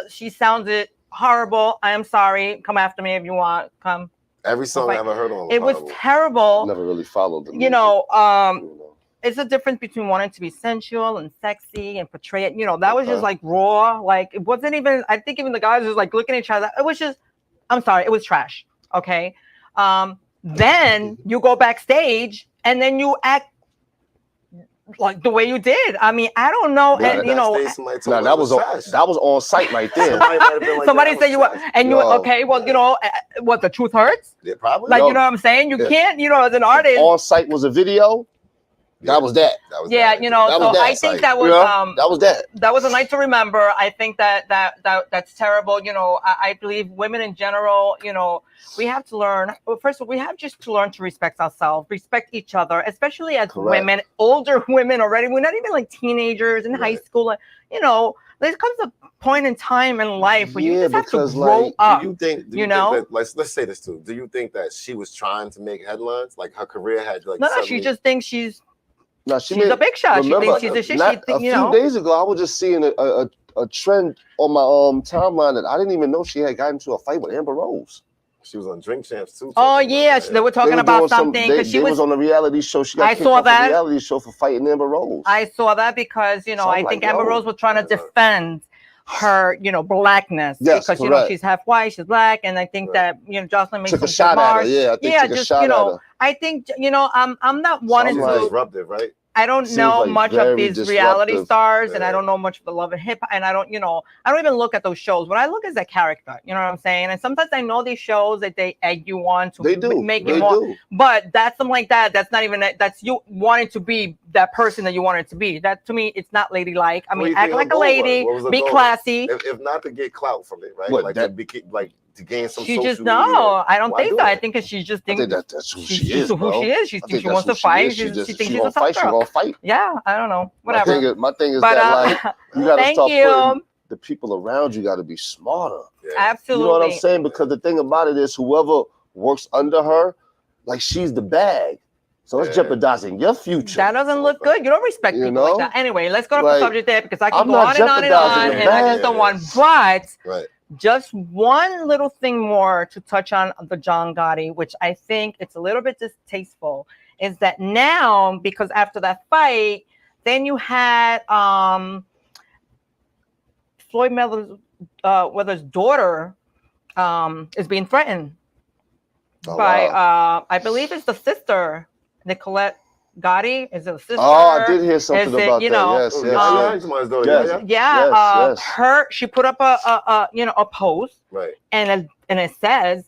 she sounded horrible. I am sorry. Come after me if you want. Come. Every song I ever heard on It was horrible. terrible. Never really followed the You know, music. it's a difference between wanting to be sensual and sexy and portray it. That was just like raw. Like it wasn't even. I think even the guys was like looking at each other. It was just. I'm sorry. It was trash. Okay. Then you go backstage and then you act like the way you did. I mean, I don't know, Yeah, and you know, Nah, that was on site right there. Somebody might have been like, somebody that said you was were, trash. and you were No. okay. Well, you know, what the truth hurts. Yeah, probably. Like No. you know what I'm saying? You Yeah. can't, you know, as an artist. On site was a video. That was that. That was Yeah, that. you know. That So was that I think site. that was That was that. that was a night to remember. I think that's terrible. You know, I believe women in general, you know, we have to learn. Well, first of all, we have just to learn to respect ourselves, respect each other, especially as Correct. women, older women already. We're not even like teenagers in high Right. school. Like, you know, there comes a point in time in life where you Yeah, just have to because, grow like, up. Do you think? Do you you know? think that, let's say this too. Do you think that she was trying to make headlines? Like her career had like. No, suddenly, she just thinks she's No, she's a big shot. She thinks she's a shit. Not, She a think, you few know. days ago, I was just seeing a trend on my timeline that I didn't even know she had gotten into a fight with Amber Rose. She was on Drink Champs too. Oh talking about yeah, that, they were talking They were about doing something because she they was. on a reality show. She got I kicked saw off that. a reality show for fighting Amber Rose. I saw that because you know So I'm I think like, Amber yo. Rose was trying to defend her, you know, blackness Yes, because you know correct. she's half white, she's black, and I think Right. that you know Jocelyn made Took some a shot good at her. marks. Yeah, I think Yeah, took a just shot you at know, her. I think you know I'm not wanting I'm She was like- to. disruptive, right? I don't Seems know like much of very these reality disruptive. stars, and I Yeah. don't know much of the Love and Hip Hop, and I don't, you know, I don't even look at those shows. What I look is the character. You know what I'm saying? And sometimes I know these shows that they egg you on to They do. make They it more. do. But that's something like that. That's not even that's you wanting to be that person that you wanted to be. That to me, it's not ladylike. I What do mean, you act think her like a goal was? lady, What was her be goal? classy. If not to get clout from it, right? What, like that- to be like to gain some. She social just media. no, I don't Why think do so. I that? think that she just I thinks think that's who she she's is, who bro. she is. She I thinks think she wants to that's who fight. is. She just- thinks she she's a gonna tough fight. She girl. gonna fight. Yeah, I don't know. My Whatever. thing is But that like you gotta thank start you. putting the people around you. Got to be smarter. Yeah. Absolutely. You know what I'm saying? Because the thing about it is, whoever works under her, like she's the bag. So it's Yeah. jeopardizing your future. That doesn't look good. You don't respect You people like know? that. Anyway, let's go to the Like, subject there because I can I'm go not on and on and jeopardizing on, the and I just bag. don't want. But Right. just one little thing more to touch on the John Gotti, which I think it's a little bit distasteful, is that now because after that fight, then you had Floyd Mayweather's daughter is being threatened Oh, by wow. I believe it's the sister Nicolette Gotti. Is it a sister? Oh, I did hear something Is it, about you that. know, Yes, Oh, yes, yeah, yes. somebody's doing Yes. it, Yeah, Yes, yes. her. She put up a you know a post, Right. and it says,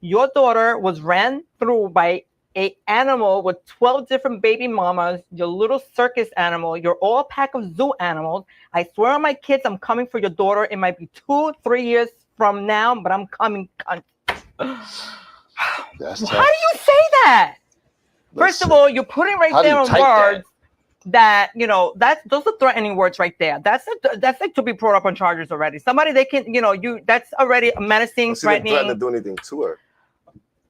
your daughter was ran through by a animal with 12 different baby mamas. Your little circus animal. You're all a pack of zoo animals. I swear on my kids, I'm coming for your daughter. It might be 2-3 years from now, but I'm coming. That's How tough. do you say that? First of Listen, all, you're putting right how do there you on type that? words that you know those are threatening words right there. That's like to be brought up on charges already. Somebody they can you know you that's already menacing, She didn't threaten to threatening. do anything to her.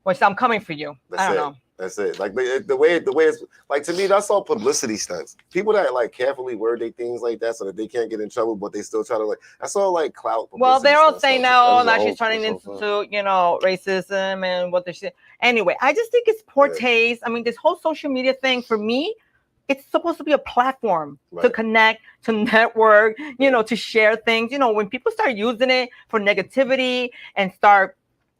Which I'm coming for you. That's I don't it. know. That's it. Like the way it's like to me, that's all publicity stunts. People that like carefully word their things like that so that they can't get in trouble, but they still try to like. That's all like clout. Well, publicity they're all stunts. saying That now, was now a she's whole- turning that's a into, you know, racism and what the shit. Anyway, I just think it's poor Yeah. taste. I mean, this whole social media thing for me, it's supposed to be a platform to Right. connect, to network, you know, to share things. You know, when people start using it for negativity and start,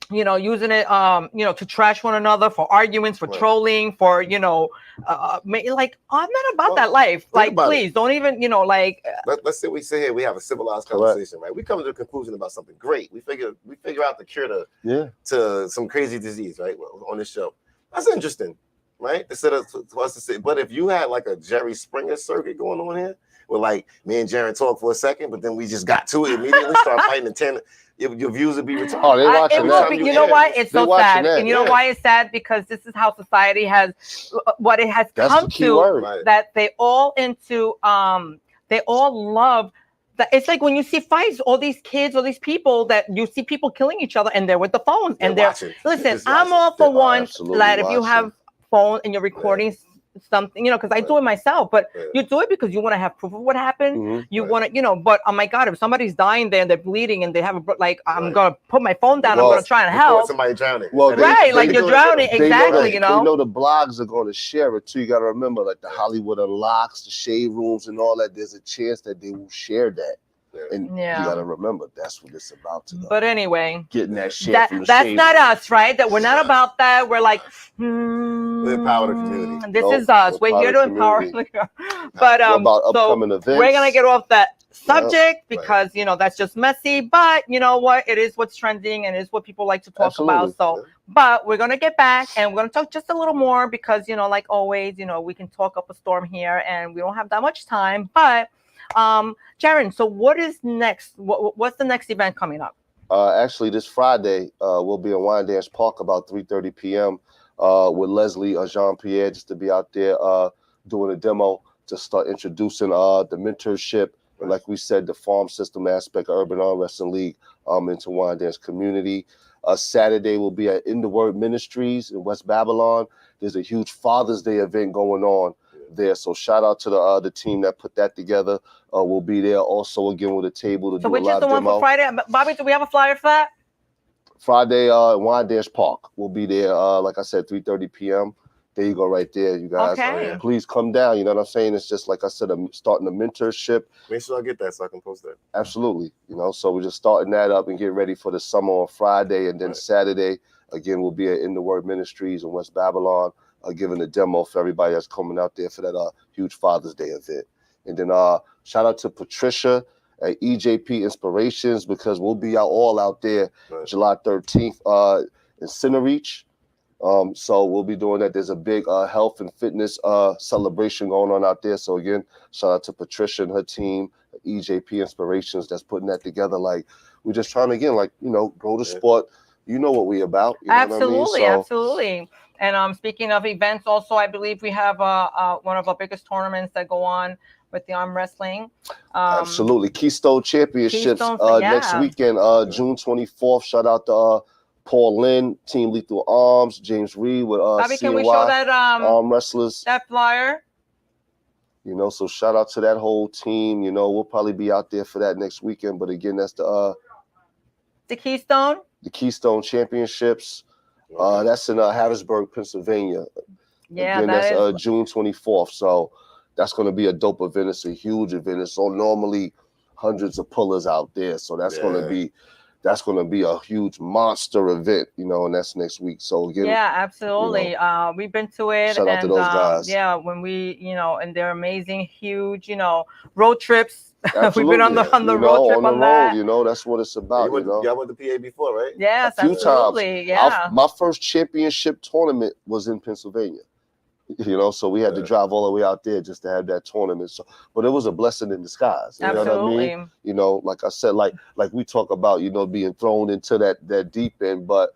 you know, using it, you know, to trash one another, for arguments, for Right. trolling, for, you know, like, I'm not about Well, that life. Like, about it. please don't even, you know, like, Let's say we sit here, we have a civilized Correct. conversation, right? We come to a conclusion about something great. We figure out the cure Yeah. to some crazy disease, right? Well, on this show, that's interesting, right? Instead of for us to say, but if you had like a Jerry Springer circuit going on here, where like me and Jaron talk for a second, but then we just got to it immediately, start fighting the 10, your views would be retarded. Oh, they watching it that. will be, you know why it's They so watching sad, that, and you know yeah. why it's sad because this is how society has what it has That's come the key to word. Right. that they all love that. It's like when you see fights, all these kids, all these people that you see people killing each other, and they're with the phones and they're watching. listen. Just I'm watching. all for They're one absolutely that if you watching. have phone and you're recording something, you know, because I do it myself, but Yeah. you do it because you want to have proof of what happened. Mhm. You Right. want to, you know, but oh my God, if somebody's dying there and they're bleeding and they have like, I'm Right. gonna put my phone down, Well, I'm gonna try and Record help. somebody drowning. Well, And Right, like they you're do it drowning, too. They exactly, that- you know? They know the blogs are going to share it too. You got to remember, like the Hollywood Unlocks, the shade rooms, and all that. There's a chance that they will share that. And Yeah. you gotta remember that's what it's about to But anyway, getting that shit from the that's shade. not us, right? That we're not about that. We're like, We empower the community. This No, is us. We're here to empower. But What about so upcoming events? we're gonna get off that subject Right. because you know that's just messy. But you know what? It is what's trending and it's what people like to talk about. So, but we're gonna get back and we're gonna talk just a little more because you know, like always, you know, we can talk up a storm here and we don't have that much time. But Jaron, so what is next? What's the next event coming up? Actually, this Friday, we'll be in Wyandanch Park about 3:30 p.m. With Leslie Jean-Pierre just to be out there doing a demo to start introducing the mentorship and, like we said, the farm system aspect of Urban Arm Wrestling League into Wyandanch community. Saturday will be at In the Word Ministries in West Babylon. There's a huge Father's Day event going on there, so shout out to the team that put that together. We'll be there also again with a table to So do a which is live the one demo. for Friday? Bobby, do we have a flyer for that? Friday, Wyandanch Park. We'll be there, like I said, 3:30 p.m. There you go, right there, you guys. Okay. Please come down. You know what I'm saying? It's just like I said, I'm starting a mentorship. Make sure I get that so I can post that. Absolutely. You know, so we're just starting that up and getting ready for the summer on Friday, and then Saturday again we'll be at In the Word Ministries in West Babylon, giving a demo for everybody that's coming out there for that huge Father's Day event. And then shout out to Patricia at EJP Inspirations because we'll be all out there July 13th in Center Reach. So we'll be doing that. There's a big health and fitness celebration going on out there. So again, shout out to Patricia and her team, EJP Inspirations, that's putting that together. Like we're just trying to, again, like, you know, grow the sport. You know what we about. You know Absolutely, what I mean? So, absolutely. And speaking of events, also I believe we have one of our biggest tournaments that go on with the arm wrestling. Absolutely, Keystone Championships next weekend, June 24th. Shout out to Paul Lynn, Team Lethal Arms, James Reed with Bobby, can we CNY show that arm wrestlers? That flyer. You know, so shout out to that whole team. You know, we'll probably be out there for that next weekend. But again, that's the Keystone. The Keystone Championships. That's in Harrisburg, Pennsylvania. Yeah, again, that that's is June 24th. So that's going to be a dope event. It's a huge event. It's normally hundreds of pullers out there. So that's going to be a huge monster event, you know, and that's next week. So again, yeah, absolutely. You know, we've been to it. shout out to those guys. Yeah, when we, you know, and they're amazing, huge, you know, road trips. Absolutely. We've been on the road trip on that. You know, that's what it's about. Y'all went to PA before, right? Yes, a few absolutely. times. Yeah. My first championship tournament was in Pennsylvania. You know, so we had to drive all the way out there just to have that tournament. So, but it was a blessing in disguise. You know what I mean? You know, like I said, like we talk about, you know, being thrown into that deep end, but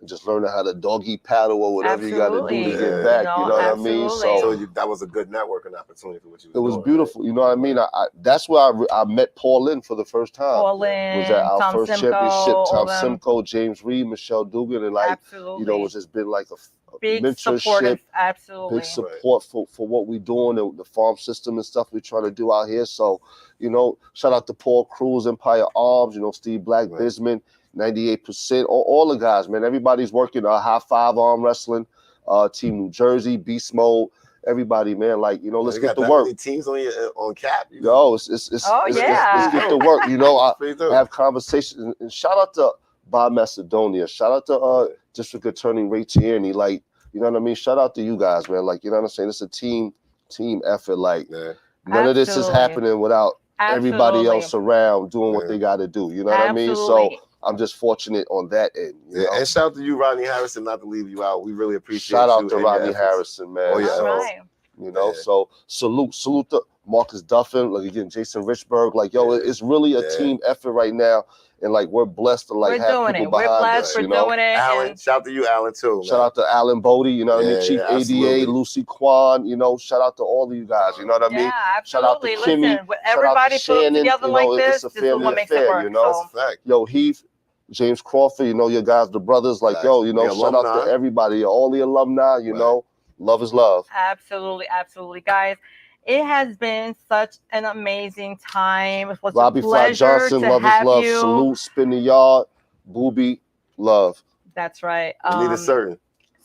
just learning how to doggy paddle or whatever you got to do to get back. No, you know what I mean? So that was a good networking opportunity for what you. It was beautiful. You know what I mean? That's where I met Paul Lynn for the first time. Paul Lynn, was at our Tom first Simcoe, championship. Tom all them. Simcoe, James Reed, Michelle Dugan, and like you know, it's just been like a big mentorship, support, absolutely. big support for what we're doing and the farm system and stuff we're trying to do out here. So, you know, shout out to Paul Cruz, Empire Arms, you know, Steve Black, Bisman, 98%, all the guys, man. Everybody's working High Five Arm Wrestling, Team New Jersey, Beast Mode. Everybody, man, like, you know, let's get to work. Many teams on cap. Yo, it's let's get to work. You know, I have conversations and shout out to Bob Macedonia. Shout out to District Attorney Ray Tierney. Like, you know what I mean? Shout out to you guys, man. Like, you know what I'm saying? It's a team effort. Like, none of this is happening without everybody else around doing what they got to do. You know what I mean? So I'm just fortunate on that end. You know? And shout out to you, Rodney Harrison, not to leave you out. We really appreciate shout you. out to Rodney Harrison, man. Oh, yeah. So, you know, so salute to Marcus Duffin, like again, Jason Richburg. Like, yo, it's really a team effort right now. And like we're blessed to like have people behind us. We're doing it. Alan, shout out to you, Alan, too. Shout out to Alan Bodie, you know what I mean? Chief ADA, Lucy Kwan, you know, shout out to all of you guys, you know what I mean? Yeah, shout out to Kimmy, listen, everybody shout out to Shannon, together you know, like it's a family affair, you know? Yo, Heath, James Crawford, you know, your guys, the brothers, like, yo, you know, shout out to everybody, all the alumni, you know, love is love. Absolutely, absolutely, guys. It has been such an amazing time. It was Robbie a pleasure Flat Johnson, to love have is love. you. Salute, spin the yard, Booby, love. That's right. Need a certain.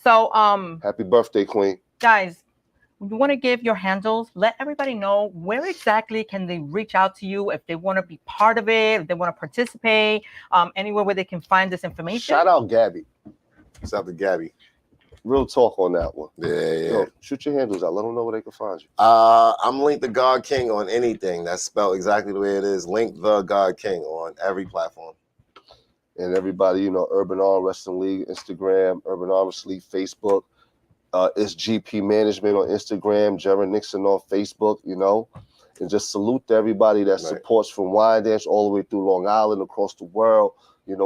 So, happy birthday, Queen. Guys, you want to give your handles, let everybody know where exactly can they reach out to you if they want to be part of it, if they want to participate, anywhere where they can find this information. Shout out Gabby. Shout out to Gabby. Real talk on that one. Yeah. Yo, shoot your handles out. Let them know where they can find you. I'm Link the God King on anything. That's spelled exactly the way it is. Link the God King on every platform. And everybody, Urban Arm Wrestling League, Instagram, Urban Arm Wrestling League, Facebook. It's GP Management on Instagram, Jared Nixon on Facebook, And just salute to everybody that supports from Wyandanch all the way through Long Island, across the world.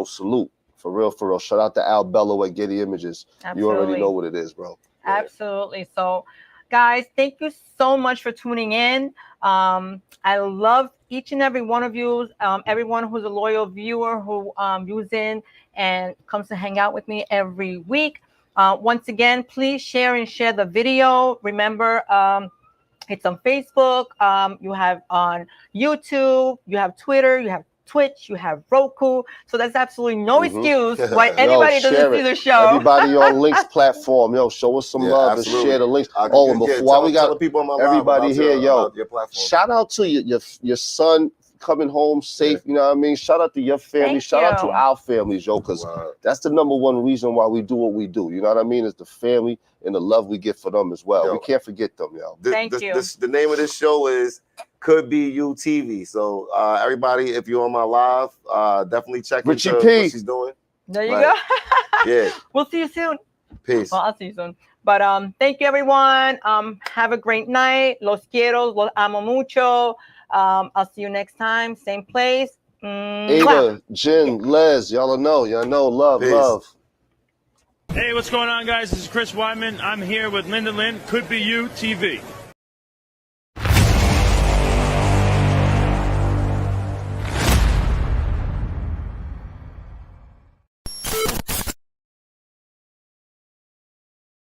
Salute. For real. Shout out to Al Bello at Getty Images. Absolutely. You already know what it is, bro. Absolutely. So, guys, thank you so much for tuning in. I love each and every one of you, everyone who's a loyal viewer who views in and comes to hang out with me every week. Once again, please share the video. Remember, it's on Facebook. You have on YouTube. You have Twitter. You have Twitch, you have Roku, so there's absolutely no excuse why anybody doesn't see the show. Everybody on Link's platform, show us some love and share the links. And before we got people on my everybody here, your shout out to your son coming home safe. You know what I mean? Shout out to your family. Shout out to our families, because that's the number one reason why we do what we do. You know what I mean? Is the family and the love we get for them as well. We can't forget them, Thank you. The name of this show is Could Be You TV. So everybody, if you're on my live, definitely check Richie into P. what she's doing. There you go. Yeah. We'll see you soon. Peace. Well, I'll see you soon. But thank you, everyone. Have a great night. Los quiero, los amo mucho. I'll see you next time, same place. Ada, Jen, Les, y'all know, love, Peace. love. Hey, what's going on, guys? This is Chris Wyman. I'm here with Linda Lynn, Could Be You TV.